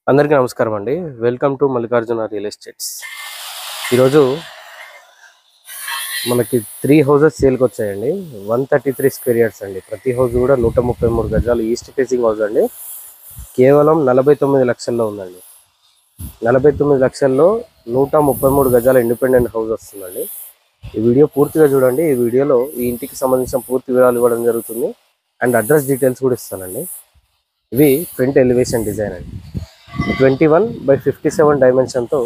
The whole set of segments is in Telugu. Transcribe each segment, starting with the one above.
అందరికీ నమస్కారం అండి. Welcome to Mallikarjuna real estates. ఈరోజు మనకి 3 హౌసెస్ సేల్కి వచ్చాయండి. 133 స్క్వేర్ యార్డ్స్ అండి. ప్రతి హౌస్ కూడా 133 గజాలు ఈస్ట్ ఫేసింగ్ హౌస్ అండి. కేవలం 49 లక్షల్లో ఉందండి. 49 లక్షల్లో 133 గజాల ఇండిపెండెంట్ హౌస్ వస్తుందండి. ఈ వీడియో పూర్తిగా చూడండి. ఈ వీడియోలో ఈ ఇంటికి సంబంధించిన పూర్తి వివరాలు ఇవ్వడం జరుగుతుంది అండ్ అడ్రస్ డీటెయిల్స్ కూడా ఇస్తానండి. ఇవి ఫ్రంట్ ఎలివేషన్ డిజైన్ అండి. 21/57 డైమెన్షన్తో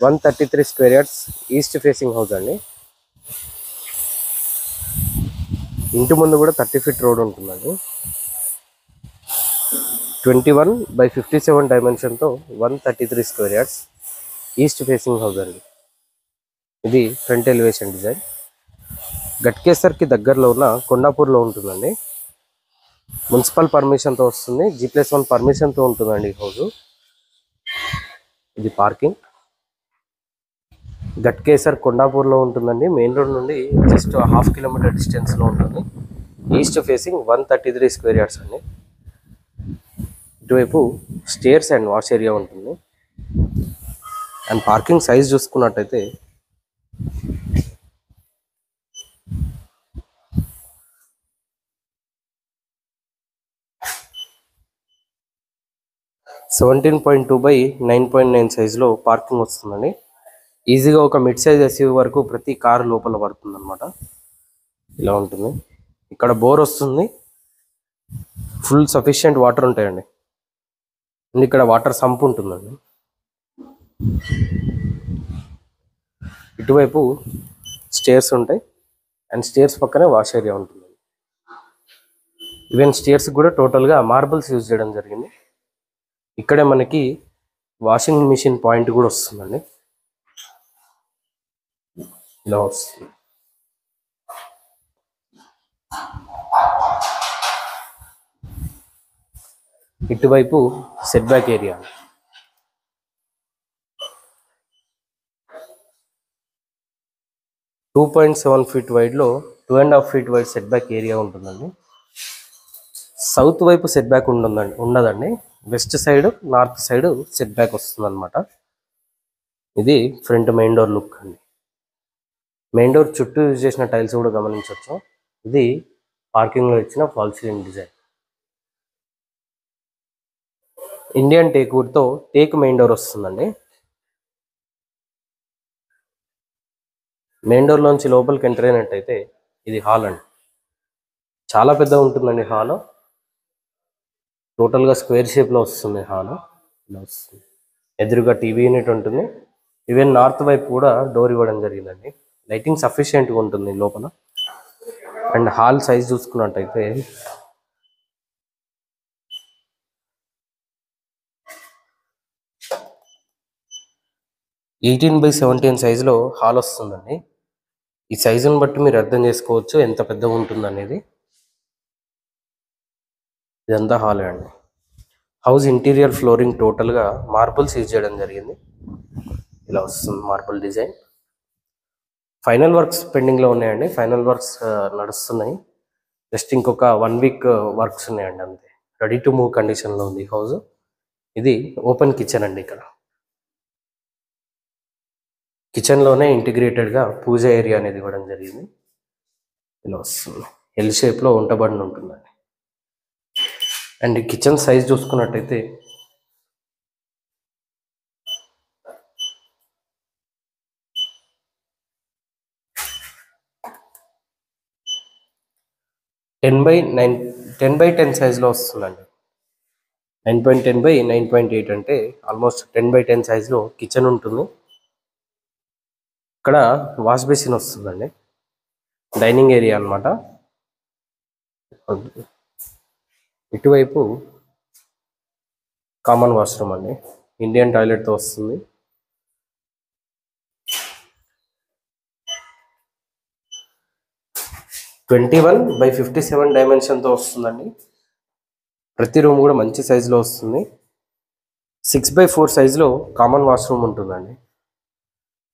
133 square yards east facing house అండి. ఇంటి ముందు కూడా 30 ఫీట్ రోడ్ ఉంటుందండి. 21/57 డైమెన్షన్తో 133 square yards east facing house అండి. ఇది ఫ్రంట్ ఎలివేషన్ డిజైన్. గట్కేసర్కి దగ్గరలో ఉన్న కొండాపూర్లో ఉంటుందండి. మున్సిపల్ పర్మిషన్తో వస్తుంది. G+1 పర్మిషన్తో ఉంటుందండి ఈ హౌస్. ఇది పార్కింగ్. గట్కేసర్ కొండాపూర్లో ఉంటుందండి. మెయిన్ రోడ్ నుండి జస్ట్ ½ కిలోమీటర్ డిస్టెన్స్లో ఉంటుంది. ఈస్ట్ ఫేసింగ్ 133 స్క్వేర్ యార్డ్స్ అండి. ఇటువైపు స్టేర్స్ అండ్ వాష్ ఏరియా ఉంటుంది. అండ్ పార్కింగ్ సైజ్ చూసుకున్నట్టయితే 17.2/9.9 సైజులో పార్కింగ్ వస్తుందండి. ఈజీగా ఒక మిడ్ సైజ్ ఎస్యూవీ వరకు ప్రతి కారు లోపల పడుతుంది అనమాట. ఇలా ఉంటుంది. ఇక్కడ బోర్ వస్తుంది. ఫుల్ సఫిషియెంట్ వాటర్ ఉంటాయండి. అండ్ ఇక్కడ వాటర్ సంప్ ఉంటుందండి. ఇటువైపు స్టేర్స్ ఉంటాయి అండ్ స్టేర్స్ పక్కనే వాష్ ఏరియా ఉంటుంది. ఈవెన్ స్టేర్స్ కూడా టోటల్గా మార్బుల్స్ యూజ్ చేయడం జరిగింది. ఇక్కడే మనకి వాషింగ్ మిషన్ పాయింట్ కూడా వస్తుందండి. ఇలా వస్తుంది. ఇటువైపు సెట్ బ్యాక్ ఏరియా 2.7 ఫీట్ వైడ్లో 2.5 feet wide set back area ఉంటుందండి. సౌత్ వైపు సెట్ బ్యాక్ ఉండదండి. West side north side set back వస్తుంది అనమాట. ఇది ఫ్రంట్ మెయిన్ డోర్ లుక్ అండి. మెయిన్ డోర్ చుట్టూ యూజ్ చేసిన టైల్స్ కూడా గమనించవచ్చు. ఇది పార్కింగ్లో ఇచ్చిన fall ceiling design. Indian teak వుడ్తో టేక్ మెయిన్ డోర్ వస్తుందండి. మెయిన్ డోర్లోంచి లోపలికి ఎంటర్ అయినట్టయితే ఇది హాల్ అండి. చాలా పెద్దగా ఉంటుందండి హాల్. టోటల్గా స్క్వేర్ షేప్లో వస్తుంది హాల్. ఇలా వస్తుంది. ఎదురుగా టీవీ యూనిట్ ఉంటుంది. ఈవెన్ నార్త్ వైపు కూడా డోర్ ఇవ్వడం జరిగిందండి. లైటింగ్ సఫిషియెంట్గా ఉంటుంది లోపల. అండ్ హాల్ సైజ్ చూసుకున్నట్టయితే 18/17 సైజులో హాల్ వస్తుందండి. ఈ సైజుని బట్టి మీరు అర్థం చేసుకోవచ్చు ఎంత పెద్దగా ఉంటుందనేది. ఇదంతా హాల్ అండి. హౌస్ ఇంటీరియర్ ఫ్లోరింగ్ టోటల్గా మార్బుల్స్ యూజ్ చేయడం జరిగింది. ఇలా వస్తుంది మార్బుల్ డిజైన్. ఫైనల్ వర్క్స్ పెండింగ్లో ఉన్నాయండి. ఫైనల్ వర్క్స్ నడుస్తున్నాయి. జస్ట్ ఇంకొక 1 వీక్ వర్క్స్ ఉన్నాయండి అంతే. రెడీ టు మూవ్ కండిషన్లో ఉంది హౌస్. ఇది ఓపెన్ కిచెన్ అండి. ఇక్కడ కిచెన్లోనే ఇంటిగ్రేటెడ్గా పూజ ఏరియా అనేది ఇవ్వడం జరిగింది. ఇలా వస్తుంది. ఎల్ షేప్లో వంటబడిన ఉంటుందండి. అండ్ కిచెన్ సైజ్ చూసుకున్నట్టయితే 10/10 సైజులో వస్తుందండి. 9.10/9.8 అంటే ఆల్మోస్ట్ 10/10 సైజులో కిచెన్ ఉంటుంది. ఇక్కడ వాష్ బేసిన్ వస్తుందండి. డైనింగ్ ఏరియా అన్నమాట. ఇటువైపు కామన్ వాష్రూమ్ అండి. ఇండియన్ టాయిలెట్తో వస్తుంది. (21/57 డైమెన్షన్తో వస్తుందండి. ప్రతి రూమ్ కూడా మంచి సైజులో వస్తుంది. 6/4 సైజులో కామన్ వాష్రూమ్ ఉంటుందండి.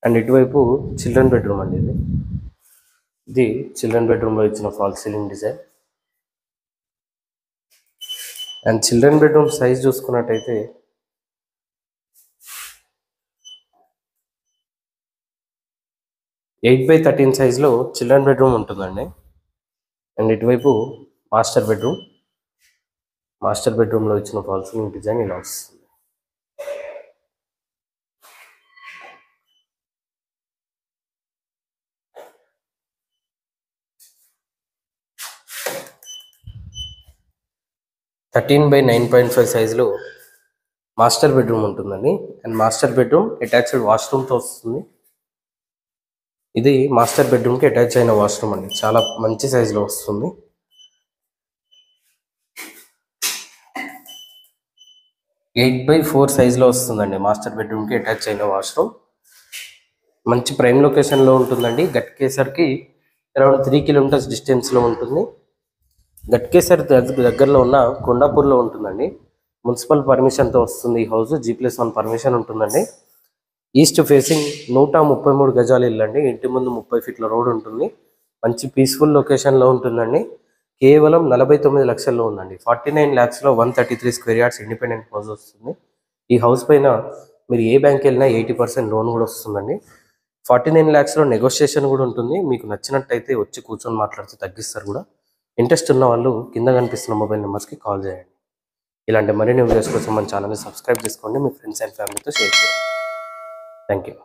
అండ్ ఇటువైపు చిల్డ్రన్ బెడ్రూమ్ అండి. ఇది చిల్డ్రన్ బెడ్రూమ్లో ఇచ్చిన fall ceiling design. And children bedroom size చూసుకున్నట్టయితే 8x13 సైజులో చిల్డ్రన్ బెడ్రూమ్ ఉంటుందండి. అండ్ ఇటువైపు మాస్టర్ బెడ్రూమ్. మాస్టర్ బెడ్రూమ్లో ఇచ్చిన ఫాల్ సీలింగ్ డిజైన్ ఇలా వస్తుంది. థర్టీన్ బై 9.5 సైజులో మాస్టర్ బెడ్రూమ్ ఉంటుందండి. అండ్ మాస్టర్ బెడ్రూమ్ అటాచ్డ్ వాష్రూమ్తో వస్తుంది. ఇది మాస్టర్ బెడ్రూమ్కి అటాచ్ అయిన వాష్రూమ్ అండి. చాలా మంచి సైజులో వస్తుంది. 8x4 సైజులో వస్తుందండి మాస్టర్ బెడ్రూమ్కి అటాచ్ అయిన వాష్రూమ్. మంచి ప్రైమ్ లొకేషన్లో ఉంటుందండి. గట్కేసర్కి అరౌండ్ 3 కిలోమీటర్స్ డిస్టెన్స్లో ఉంటుంది. గట్కేసర్ దగ్గరలో ఉన్న కొండాపూర్లో ఉంటుందండి. మున్సిపల్ పర్మిషన్తో వస్తుంది ఈ హౌస్. G+1 పర్మిషన్ ఉంటుందండి. ఈస్ట్ ఫేసింగ్ 133 గజాల ఇల్లు అండి. ఇంటి ముందు 30 ఫీట్ల రోడ్ ఉంటుంది. మంచి పీస్ఫుల్ లొకేషన్లో ఉంటుందండి. కేవలం 49 లక్షల్లో ఉందండి. 49 lakhsలో 133 స్క్వేర్ యార్డ్స్ ఇండిపెండెంట్ హౌస్ వస్తుంది. ఈ హౌస్ పైన మీరు ఏ బ్యాంక్ వెళ్ళినా 80% లోన్ కూడా వస్తుందండి. 49 lakhsలో నెగోషియేషన్ కూడా ఉంటుంది. మీకు నచ్చినట్టయితే వచ్చి కూర్చొని మాట్లాడితే తగ్గిస్తారు కూడా. ఇంట్రెస్ట్ ఉన్న వాళ్ళు కింద కనిపిస్తున్న మొబైల్ నెంబర్స్కి కాల్ చేయండి. ఇలాంటి మరిన్ని వీడియోస్ కోసం మన ఛానల్ని సబ్స్క్రైబ్ చేసుకోండి. మీ ఫ్రెండ్స్ అండ్ ఫ్యామిలీతో షేర్ చేయండి. Thank you.